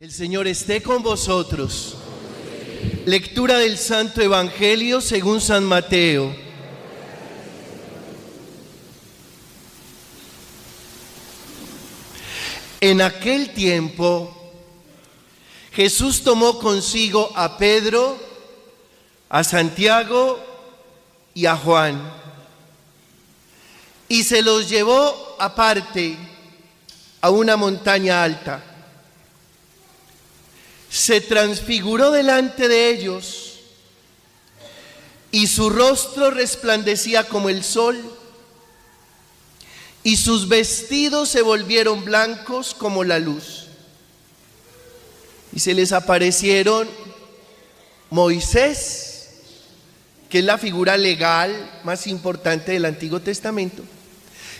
El Señor esté con vosotros. Lectura del Santo Evangelio según San Mateo. En aquel tiempo, Jesús tomó consigo a Pedro, a Santiago y a Juan, y se los llevó aparte a una montaña alta. Se transfiguró delante de ellos, y su rostro resplandecía como el sol, y sus vestidos se volvieron blancos como la luz. Y se les aparecieron Moisés, que es la figura legal más importante del Antiguo Testamento,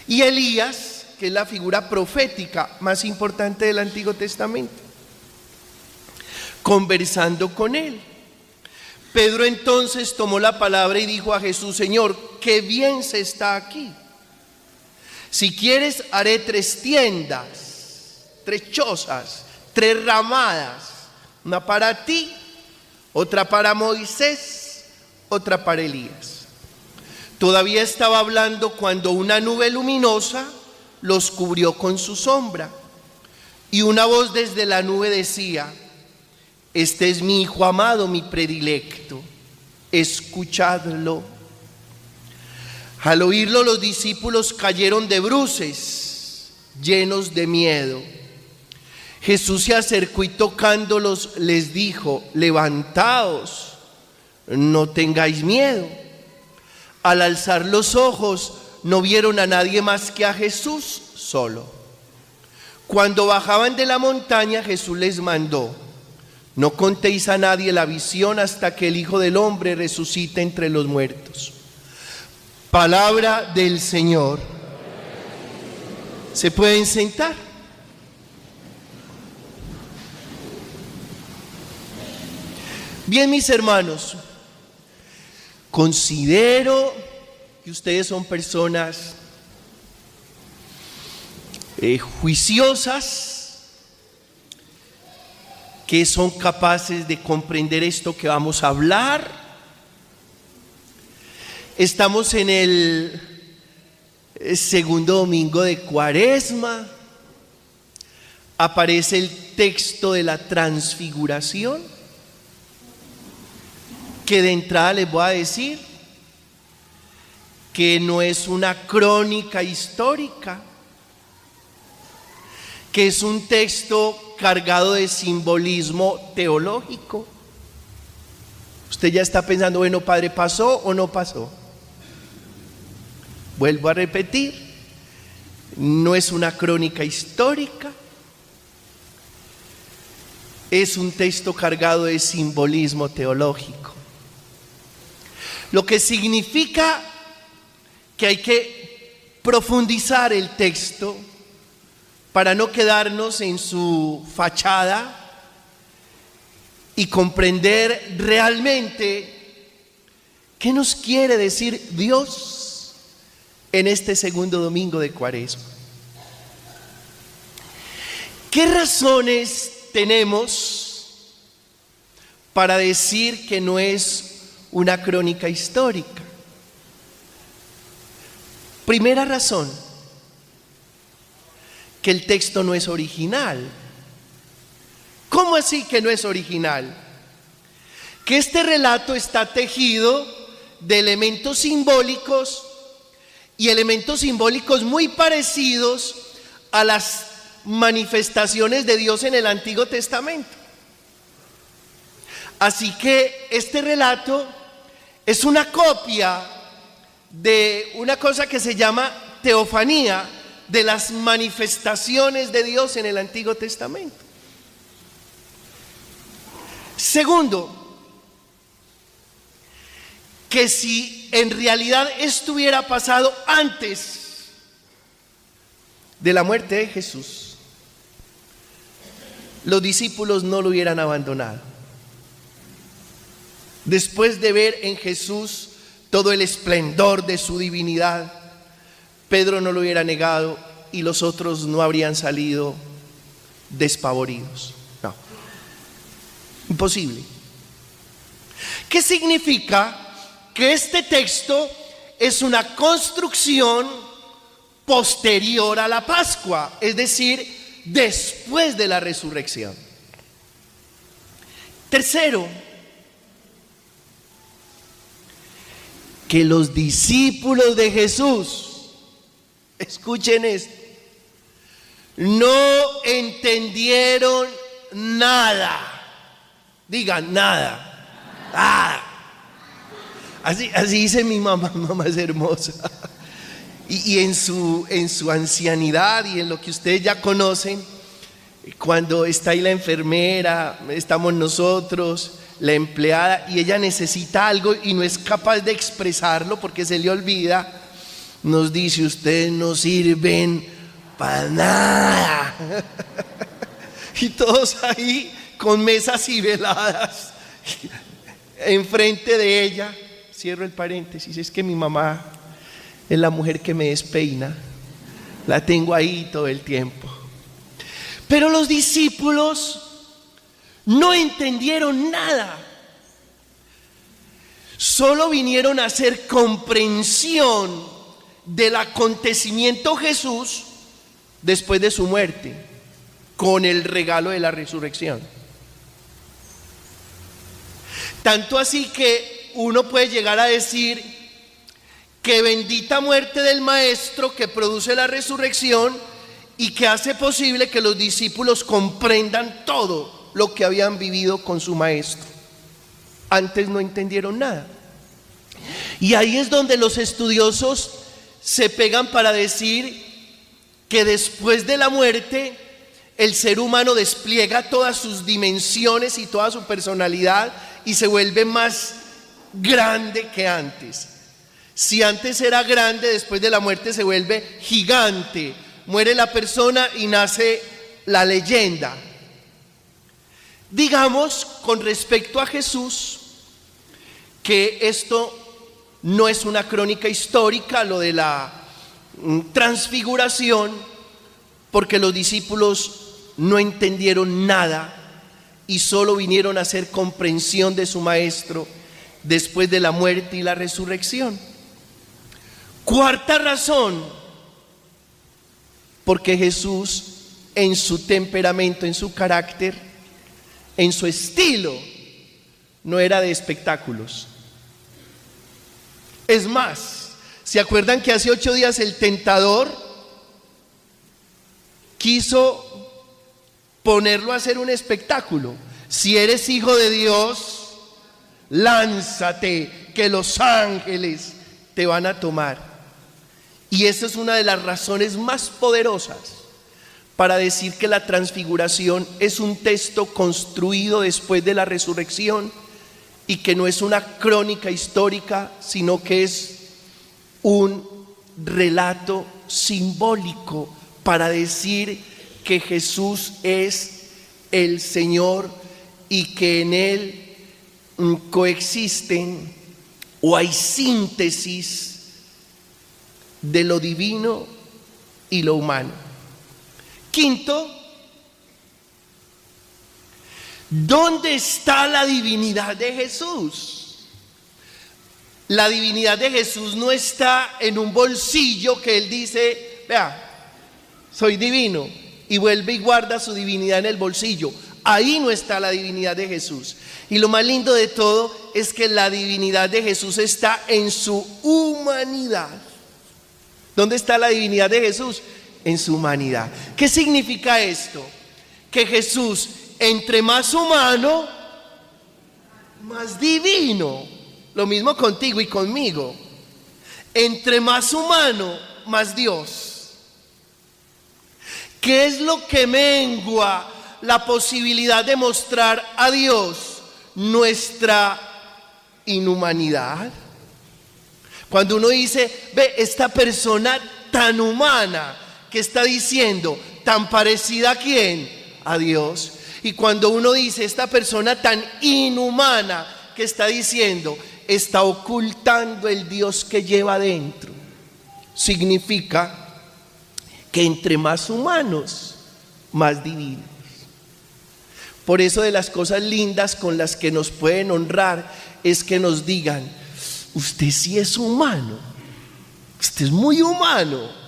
y Elías, que es la figura profética más importante del Antiguo Testamento, conversando con él. Pedro entonces tomó la palabra y dijo a Jesús: Señor, qué bien se está aquí. Si quieres, haré 3 tiendas, 3 chozas, 3 ramadas, una para ti, otra para Moisés, otra para Elías. Todavía estaba hablando cuando una nube luminosa los cubrió con su sombra, y una voz desde la nube decía: Este es mi Hijo amado, mi predilecto, escuchadlo. Al oírlo, los discípulos cayeron de bruces, llenos de miedo. Jesús se acercó y tocándolos les dijo: levantaos, no tengáis miedo. Al alzar los ojos no vieron a nadie más que a Jesús solo. Cuando bajaban de la montaña, Jesús les mandó: no contéis a nadie la visión hasta que el Hijo del Hombre resucite entre los muertos. Palabra del Señor. ¿Se pueden sentar? Bien, mis hermanos, considero que ustedes son personas juiciosas, que son capaces de comprender esto que vamos a hablar. Estamos en el segundo domingo de Cuaresma. Aparece el texto de la transfiguración, que de entrada les voy a decir que no es una crónica histórica, que es un texto cargado de simbolismo teológico. Usted ya está pensando: bueno, padre, ¿pasó o no pasó? Vuelvo a repetir, no es una crónica histórica, es un texto cargado de simbolismo teológico, lo que significa que hay que profundizar el texto para no quedarnos en su fachada y comprender realmente qué nos quiere decir Dios en este segundo domingo de Cuaresma. ¿Qué razones tenemos para decir que no es una crónica histórica? Primera razón, que el texto no es original. ¿Cómo así que no es original? Que este relato está tejido de elementos simbólicos, y elementos simbólicos muy parecidos a las manifestaciones de Dios en el Antiguo Testamento. Así que este relato es una copia de una cosa que se llama teofanía, de las manifestaciones de Dios en el Antiguo Testamento. Segundo, que si en realidad esto hubiera pasado antes de la muerte de Jesús, los discípulos no lo hubieran abandonado. Después de ver en Jesús todo el esplendor de su divinidad, Pedro no lo hubiera negado y los otros no habrían salido despavoridos. No, imposible. ¿Qué significa? Que este texto es una construcción posterior a la Pascua, es decir, después de la resurrección. Tercero, que los discípulos de Jesús, escuchen esto, no entendieron nada. Digan nada. Nada. Así dice mi mamá, mamá es hermosa. Y en su ancianidad y en lo que ustedes ya conocen, cuando está ahí la enfermera, estamos nosotros, la empleada, y ella necesita algo y no es capaz de expresarlo porque se le olvida, nos dice: ustedes no sirven para nada. Y todos ahí con mesas y veladas enfrente de ella. Cierro el paréntesis, es que mi mamá es la mujer que me despeina, la tengo ahí todo el tiempo. Pero los discípulos no entendieron nada, solo vinieron a hacer comprensión del acontecimiento Jesús después de su muerte, con el regalo de la resurrección. Tanto así que uno puede llegar a decir que bendita muerte del Maestro que produce la resurrección y que hace posible que los discípulos comprendan todo lo que habían vivido con su Maestro. Antes no entendieron nada. Y ahí es donde los estudiosos se pegan para decir que después de la muerte el ser humano despliega todas sus dimensiones y toda su personalidad y se vuelve más grande que antes. Si antes era grande, después de la muerte se vuelve gigante. Muere la persona y nace la leyenda. Digamos con respecto a Jesús que esto no es una crónica histórica, lo de la transfiguración, porque los discípulos no entendieron nada y solo vinieron a hacer comprensión de su Maestro después de la muerte y la resurrección. Cuarta razón, porque Jesús en su temperamento, en su carácter, en su estilo, no era de espectáculos. Es más, ¿se acuerdan que hace 8 días el tentador quiso ponerlo a hacer un espectáculo? Si eres hijo de Dios, lánzate, que los ángeles te van a tomar. Y esa es una de las razones más poderosas para decir que la transfiguración es un texto construido después de la resurrección y que no es una crónica histórica, sino que es un relato simbólico para decir que Jesús es el Señor y que en Él coexisten o hay síntesis de lo divino y lo humano. Quinto, ¿dónde está la divinidad de Jesús? La divinidad de Jesús no está en un bolsillo que Él dice: vea, soy divino, y vuelve y guarda su divinidad en el bolsillo. Ahí no está la divinidad de Jesús. Y lo más lindo de todo es que la divinidad de Jesús está en su humanidad. ¿Dónde está la divinidad de Jesús? En su humanidad. ¿Qué significa esto? Que Jesús, entre más humano, más divino. Lo mismo contigo y conmigo. Entre más humano, más Dios. ¿Qué es lo que mengua la posibilidad de mostrar a Dios? Nuestra inhumanidad. Cuando uno dice: ve, esta persona tan humana, que está diciendo, tan parecida a quién, a Dios. Y cuando uno dice: esta persona tan inhumana, que está diciendo, está ocultando el Dios que lleva dentro. Significa que entre más humanos, más divinos. Por eso de las cosas lindas con las que nos pueden honrar es que nos digan: usted sí es humano, usted es muy humano.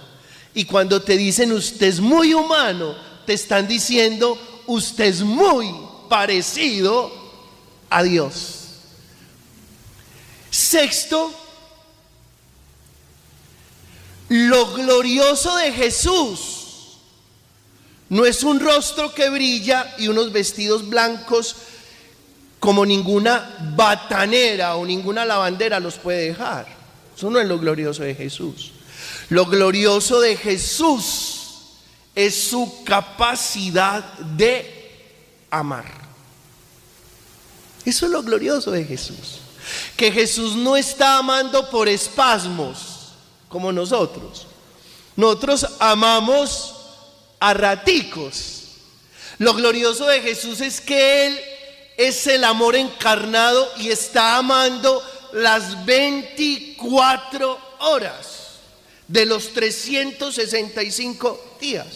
Y cuando te dicen usted es muy humano, te están diciendo usted es muy parecido a Dios. Sexto, lo glorioso de Jesús no es un rostro que brilla y unos vestidos blancos como ninguna batanera o ninguna lavandera los puede dejar. Eso no es lo glorioso de Jesús. Lo glorioso de Jesús es su capacidad de amar. Eso es lo glorioso de Jesús. Que Jesús no está amando por espasmos como nosotros. Nosotros amamos a raticos. Lo glorioso de Jesús es que Él es el amor encarnado y está amando las 24 horas de los 365 días.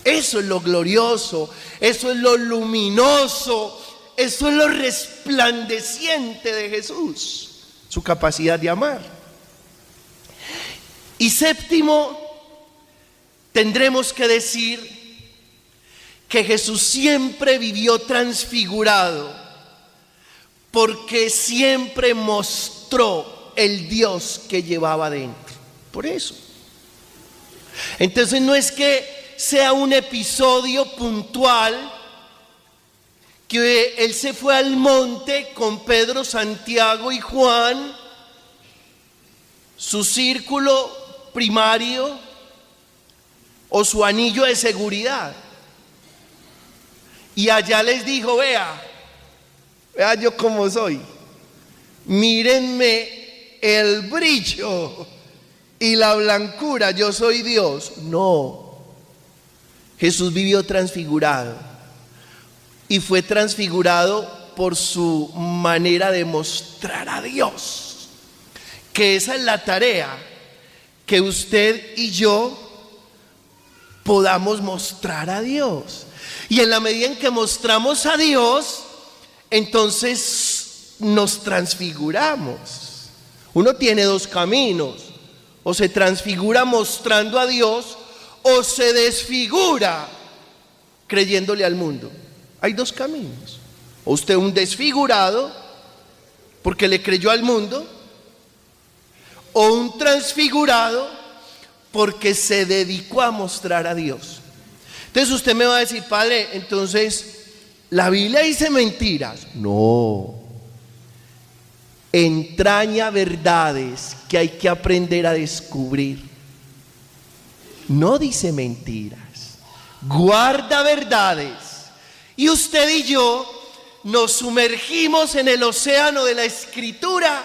Eso es lo glorioso, eso es lo luminoso, eso es lo resplandeciente de Jesús, su capacidad de amar. Y séptimo, tendremos que decir que Jesús siempre vivió transfigurado, porque siempre mostró el Dios que llevaba dentro. Por eso. Entonces no es que sea un episodio puntual, que Él se fue al monte con Pedro, Santiago y Juan, su círculo primario o su anillo de seguridad, y allá les dijo: vea yo cómo soy, mírenme el brillo y la blancura, yo soy Dios. No, Jesús vivió transfigurado, y fue transfigurado por su manera de mostrar a Dios, que esa es la tarea, que usted y yo podamos mostrar a Dios. Y en la medida en que mostramos a Dios, entonces nos transfiguramos. Uno tiene dos caminos: o se transfigura mostrando a Dios, o se desfigura creyéndole al mundo. Hay dos caminos: o usted un desfigurado porque le creyó al mundo, o un transfigurado porque se dedicó a mostrar a Dios. Entonces usted me va a decir: padre, entonces la Biblia dice mentiras. No, entraña verdades que hay que aprender a descubrir. No dice mentiras, guarda verdades. Y usted y yo nos sumergimos en el océano de la Escritura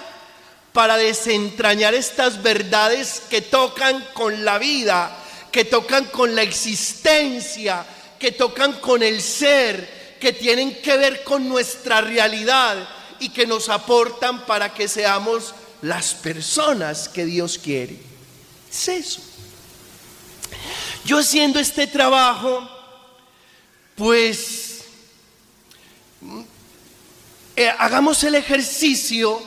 para desentrañar estas verdades que tocan con la vida, que tocan con la existencia, que tocan con el ser, que tienen que ver con nuestra realidad y que nos aportan para que seamos las personas que Dios quiere. Es eso. Yo haciendo este trabajo, pues hagamos el ejercicio.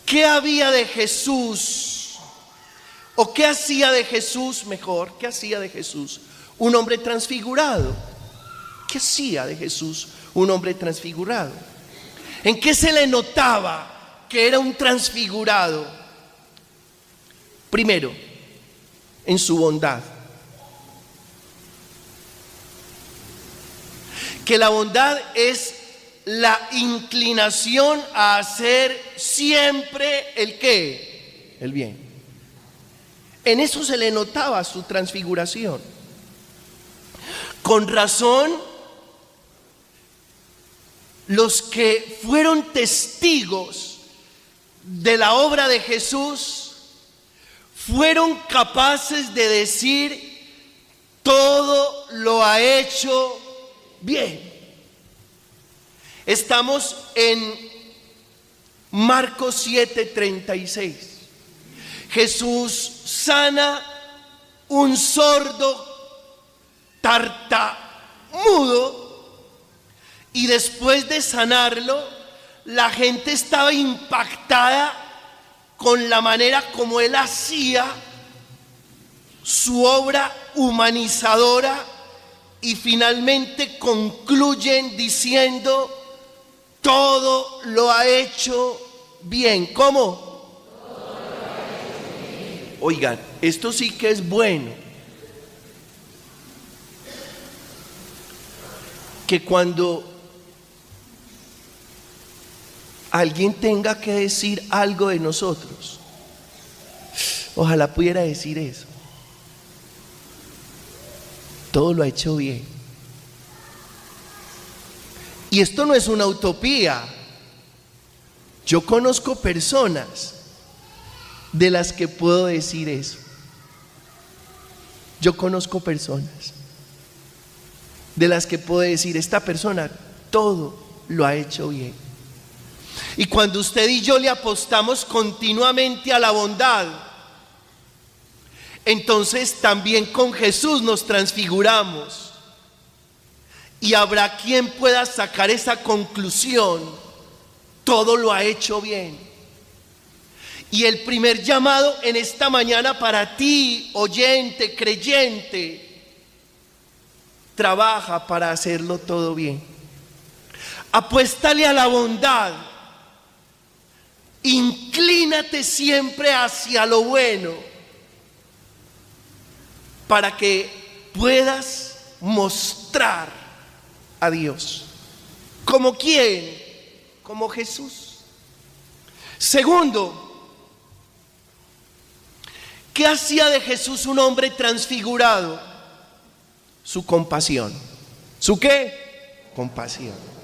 ¿Qué había de Jesús? ¿O qué hacía de Jesús, mejor, qué hacía de Jesús un hombre transfigurado? ¿Qué hacía de Jesús un hombre transfigurado? ¿En qué se le notaba que era un transfigurado? Primero, en su bondad. Que la bondad es la inclinación a hacer siempre el ¿qué? El bien. En eso se le notaba su transfiguración. Con razón, los que fueron testigos de la obra de Jesús fueron capaces de decir: todo lo ha hecho bien. Estamos en Marcos 7:36. Jesús sana un sordo tartamudo, y después de sanarlo, la gente estaba impactada con la manera como él hacía su obra humanizadora, y finalmente concluyen diciendo: todo lo ha hecho bien. ¿Cómo? Oigan, esto sí que es bueno. Que cuando alguien tenga que decir algo de nosotros, ojalá pudiera decir eso: todo lo ha hecho bien. Y esto no es una utopía. Yo conozco personas de las que puedo decir eso. Yo conozco personas de las que puedo decir: esta persona todo lo ha hecho bien. Y cuando usted y yo le apostamos continuamente a la bondad, entonces también con Jesús nos transfiguramos. Y habrá quien pueda sacar esa conclusión: todo lo ha hecho bien. Y el primer llamado en esta mañana para ti, oyente, creyente: trabaja para hacerlo todo bien. Apuéstale a la bondad. Inclínate siempre hacia lo bueno, para que puedas mostrar a Dios. ¿Como quién? Como Jesús. Segundo, ¿qué hacía de Jesús un hombre transfigurado? Su compasión. ¿Su qué? Compasión.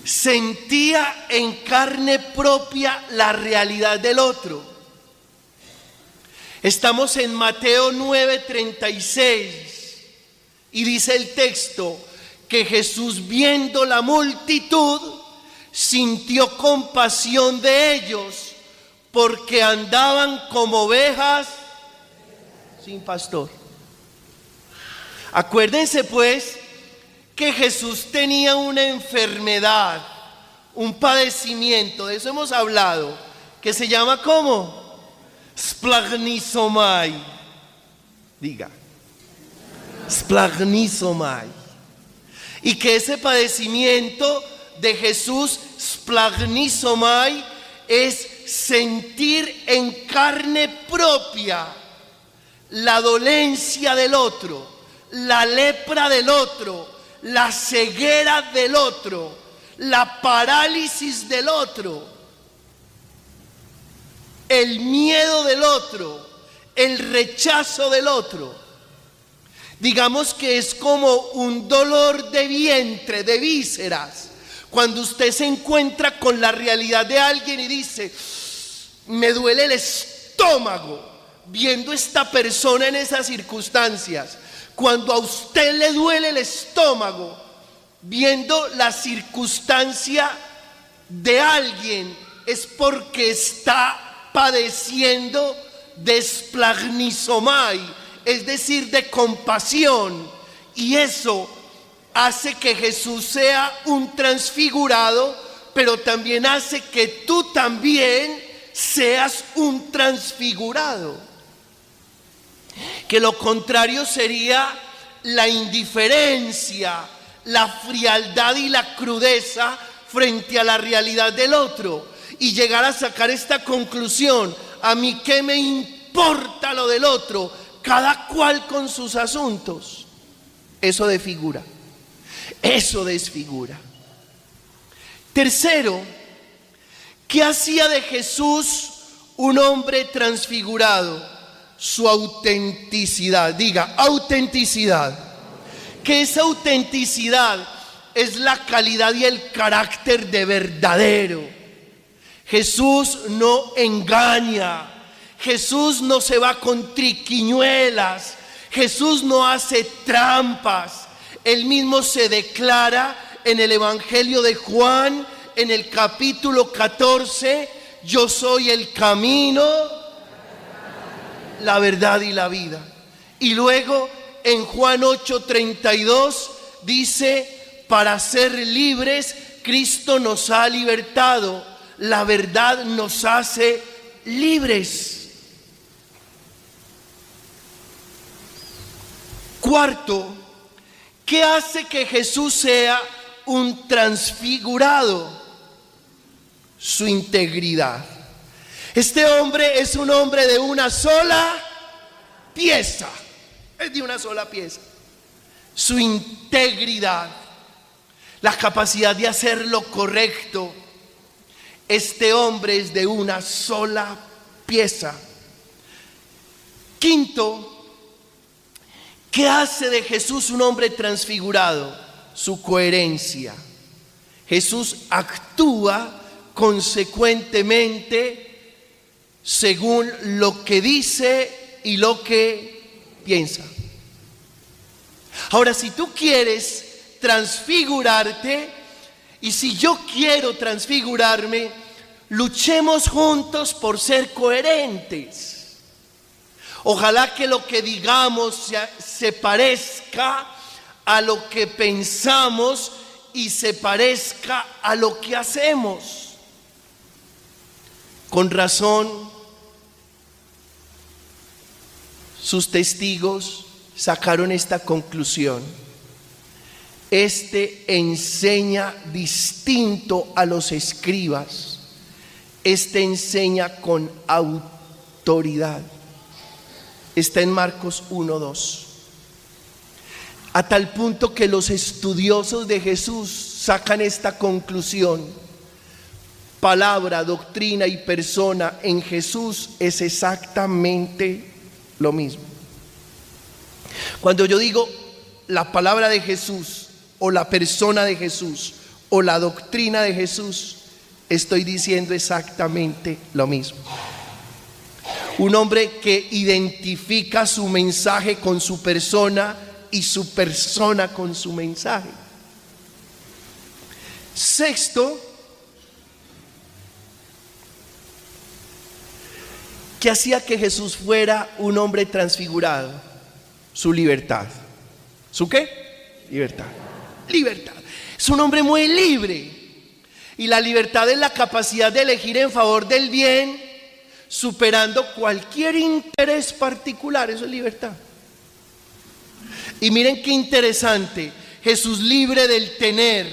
Sentía en carne propia la realidad del otro. Estamos en Mateo 9:36 y dice el texto que Jesús, viendo la multitud, sintió compasión de ellos porque andaban como ovejas sin pastor. Acuérdense pues que Jesús tenía una enfermedad, un padecimiento, de eso hemos hablado, que se llama ¿cómo? Splagnisomai. Diga, splagnisomai. Y que ese padecimiento de Jesús, splagnisomai, es sentir en carne propia la dolencia del otro, la lepra del otro, la ceguera del otro, la parálisis del otro, el miedo del otro, el rechazo del otro. Digamos que es como un dolor de vientre, de vísceras, cuando usted se encuentra con la realidad de alguien y dice: me duele el estómago viendo esta persona en esas circunstancias. Cuando a usted le duele el estómago viendo la circunstancia de alguien, es porque está padeciendo de splagnisomai, es decir, de compasión. Y eso hace que Jesús sea un transfigurado, pero también hace que tú también seas un transfigurado. Que lo contrario sería la indiferencia, la frialdad y la crudeza frente a la realidad del otro, y llegar a sacar esta conclusión: a mí qué me importa lo del otro, cada cual con sus asuntos. Eso desfigura, eso desfigura. Tercero, ¿qué hacía de Jesús un hombre transfigurado? Su autenticidad. Diga, autenticidad. Que esa autenticidad es la calidad y el carácter de verdadero. Jesús no engaña, Jesús no se va con triquiñuelas, Jesús no hace trampas. Él mismo se declara en el Evangelio de Juan, en el capítulo 14: yo soy el camino, la verdad y la vida. Y luego en Juan 8:32 dice, para ser libres, Cristo nos ha libertado, la verdad nos hace libres. Cuarto, ¿qué hace que Jesús sea un transfigurado? Su integridad. Este hombre es un hombre de una sola pieza, es de una sola pieza. Su integridad, la capacidad de hacer lo correcto. Este hombre es de una sola pieza. Quinto, ¿qué hace de Jesús un hombre transfigurado? Su coherencia. Jesús actúa consecuentemente según lo que dice y lo que piensa. Ahora, si tú quieres transfigurarte, y si yo quiero transfigurarme, luchemos juntos por ser coherentes. Ojalá que lo que digamos se parezca a lo que pensamos y se parezca a lo que hacemos. Con razón, sus testigos sacaron esta conclusión: este enseña distinto a los escribas, este enseña con autoridad. Está en Marcos 1:2. A tal punto que los estudiosos de Jesús sacan esta conclusión: palabra, doctrina y persona en Jesús es exactamente lo mismo. Cuando yo digo la palabra de Jesús, o la persona de Jesús, o la doctrina de Jesús, estoy diciendo exactamente lo mismo. Un hombre que identifica su mensaje con su persona y su persona con su mensaje. Sexto, ¿qué hacía que Jesús fuera un hombre transfigurado? Su libertad. ¿Su qué? Libertad. Libertad. Es un hombre muy libre. Y la libertad es la capacidad de elegir en favor del bien, superando cualquier interés particular. Eso es libertad. Y miren qué interesante. Jesús, libre del tener,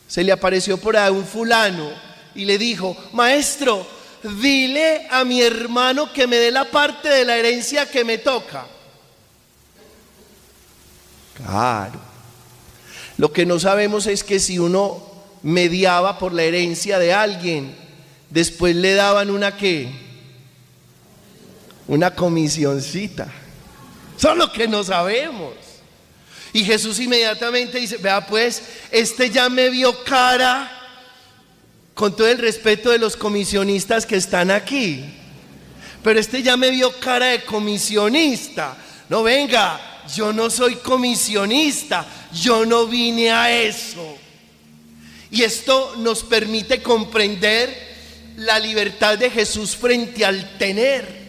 se le apareció por ahí un fulano y le dijo: maestro, dile a mi hermano que me dé la parte de la herencia que me toca. Claro. Lo que no sabemos es que si uno mediaba por la herencia de alguien, después le daban una ¿qué? Una comisioncita. Eso es lo que no sabemos. Y Jesús inmediatamente dice: vea pues, este ya me vio cara, con todo el respeto de los comisionistas que están aquí, pero este ya me vio cara de comisionista. No, venga, yo no soy comisionista, yo no vine a eso. Y esto nos permite comprender la libertad de Jesús frente al tener.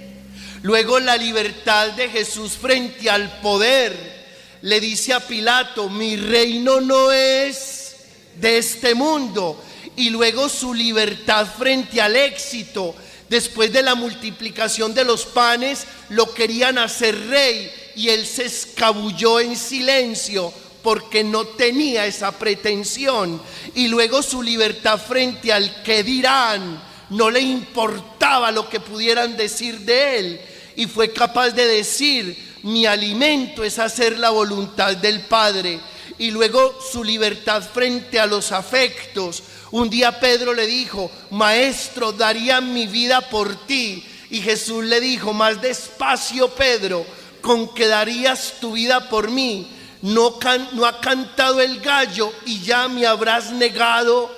Luego la libertad de Jesús frente al poder. Le dice a Pilato: mi reino no es de este mundo. Y luego su libertad frente al éxito. Después de la multiplicación de los panes, lo querían hacer rey y él se escabulló en silencio porque no tenía esa pretensión. Y luego su libertad frente al qué dirán. No le importaba lo que pudieran decir de él y fue capaz de decir: mi alimento es hacer la voluntad del Padre. Y luego su libertad frente a los afectos. Un día Pedro le dijo: maestro, daría mi vida por ti. Y Jesús le dijo: más despacio, Pedro, con que darías tu vida por mí. No ha cantado el gallo y ya me habrás negado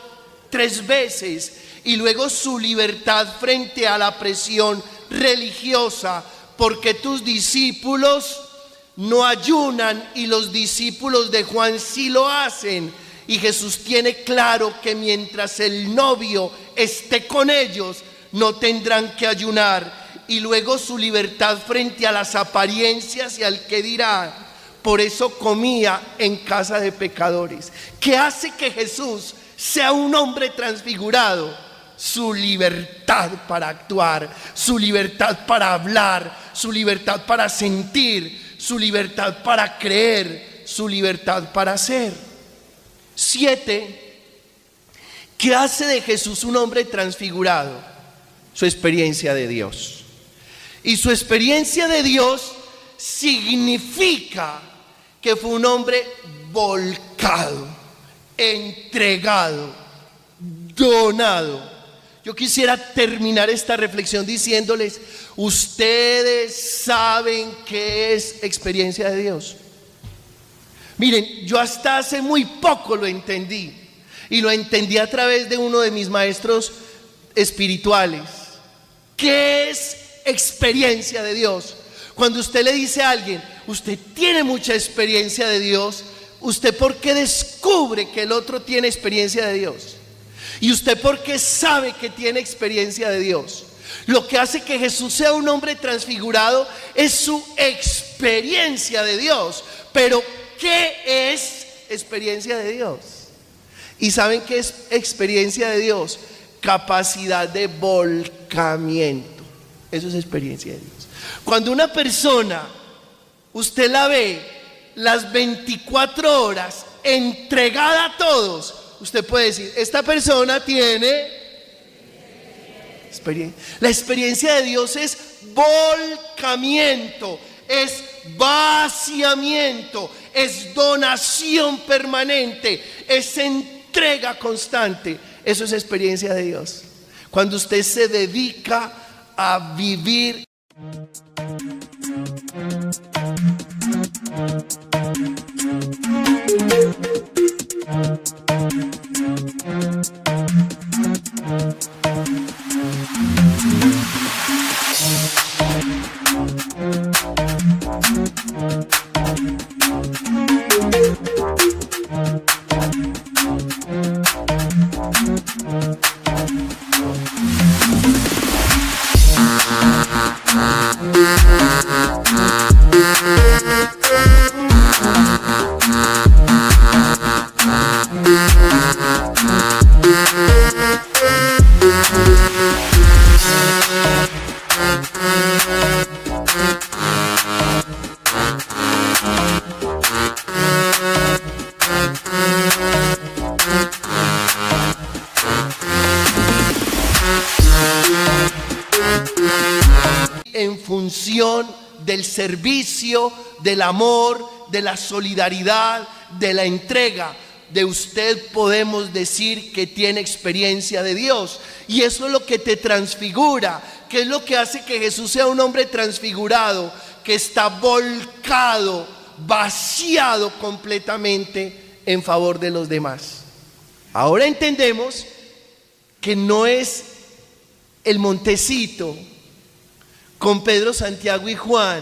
3 veces. Y luego su libertad frente a la presión religiosa, porque tus discípulos no ayunan y los discípulos de Juan sí lo hacen. Y Jesús tiene claro que mientras el novio esté con ellos, no tendrán que ayunar. y luego su libertad frente a las apariencias y al qué dirán. Por eso comía en casa de pecadores. ¿Qué hace que Jesús sea un hombre transfigurado? Su libertad para actuar, su libertad para hablar, su libertad para sentir, su libertad para creer, su libertad para hacer. 7. ¿Qué hace de Jesús un hombre transfigurado? Su experiencia de Dios. Y su experiencia de Dios significa que fue un hombre volcado, entregado, donado. Yo quisiera terminar esta reflexión diciéndoles: ¿ustedes saben qué es experiencia de Dios? Miren, yo hasta hace muy poco lo entendí, y lo entendí a través de uno de mis maestros espirituales. ¿Qué es experiencia de Dios? Cuando usted le dice a alguien: usted tiene mucha experiencia de Dios, ¿usted por qué descubre que el otro tiene experiencia de Dios? ¿Y usted por qué sabe que tiene experiencia de Dios? Lo que hace que Jesús sea un hombre transfigurado es su experiencia de Dios. Pero ¿qué es experiencia de Dios? ¿Y saben qué es experiencia de Dios? Capacidad de volcamiento. Eso es experiencia de Dios. Cuando una persona, usted la ve las 24 horas entregada a todos, usted puede decir: esta persona tiene experiencia. La experiencia de Dios es volcamiento, es vaciamiento, es donación permanente, es entrega constante. Eso es experiencia de Dios. Cuando usted se dedica a vivir. En función del servicio, del amor, de la solidaridad, de la entrega de usted, podemos decir que tiene experiencia de Dios. Y eso es lo que te transfigura, que es lo que hace que Jesús sea un hombre transfigurado, que está volcado, vaciado completamente en favor de los demás. Ahora entendemos que no es el montecito con Pedro, Santiago y Juan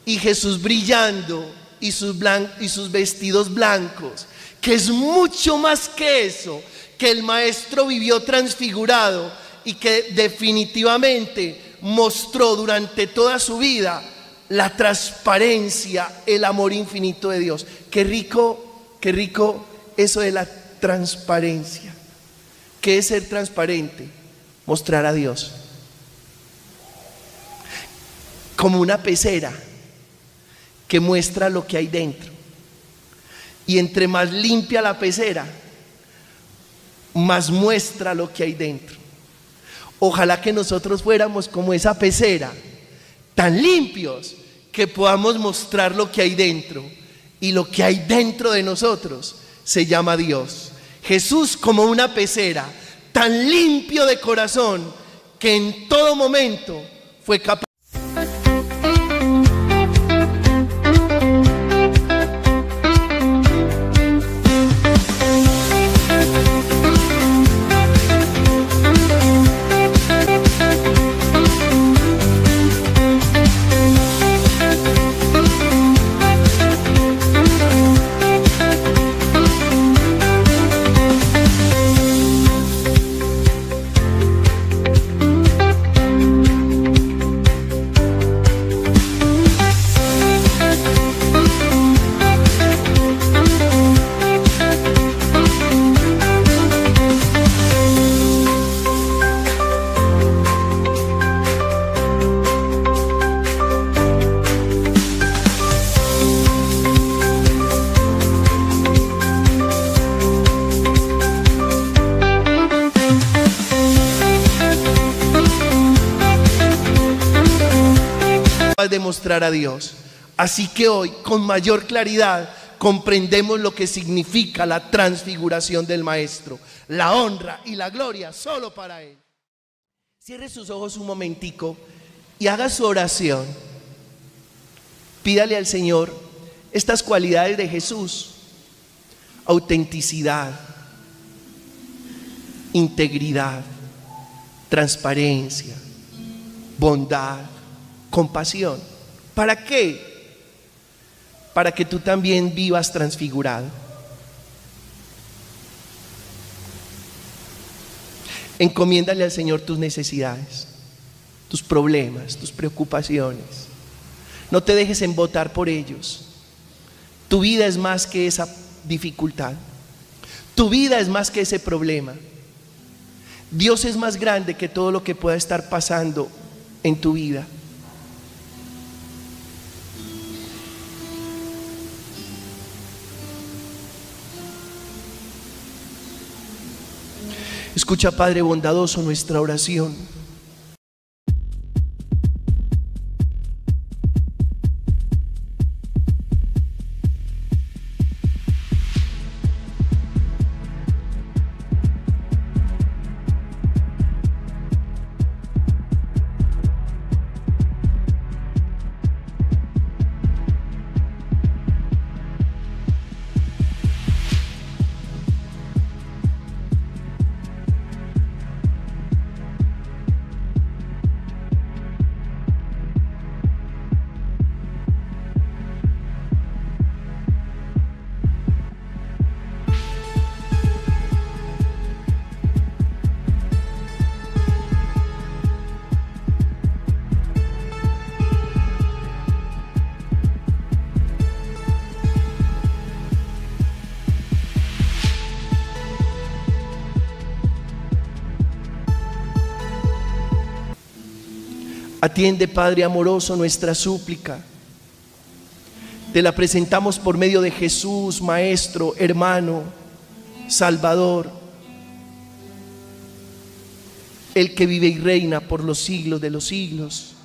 y Jesús brillando y sus vestidos blancos, que es mucho más que eso, que el maestro vivió transfigurado y que definitivamente mostró durante toda su vida la transparencia, el amor infinito de Dios. Qué rico eso de la transparencia. ¿Qué es ser transparente? Mostrar a Dios como una pecera que muestra lo que hay dentro. Y entre más limpia la pecera, más muestra lo que hay dentro. Ojalá que nosotros fuéramos como esa pecera, tan limpios que podamos mostrar lo que hay dentro. Y lo que hay dentro de nosotros se llama Dios. Jesús como una pecera, tan limpio de corazón que en todo momento fue capaz. de mostrar a Dios. Así que hoy, con mayor claridad, comprendemos lo que significa la transfiguración del Maestro. La honra y la gloria solo para Él. Cierre sus ojos un momentico y haga su oración. Pídale al Señor estas cualidades de Jesús: autenticidad, integridad, transparencia, bondad, compasión. ¿Para qué? Para que tú también vivas transfigurado. Encomiéndale al Señor tus necesidades, tus problemas, tus preocupaciones. No te dejes embotar por ellos. Tu vida es más que esa dificultad. Tu vida es más que ese problema. Dios es más grande que todo lo que pueda estar pasando en tu vida. Escucha, Padre bondadoso, nuestra oración. Atiende, Padre amoroso, nuestra súplica. Te la presentamos por medio de Jesús, Maestro, hermano, Salvador, el que vive y reina por los siglos de los siglos.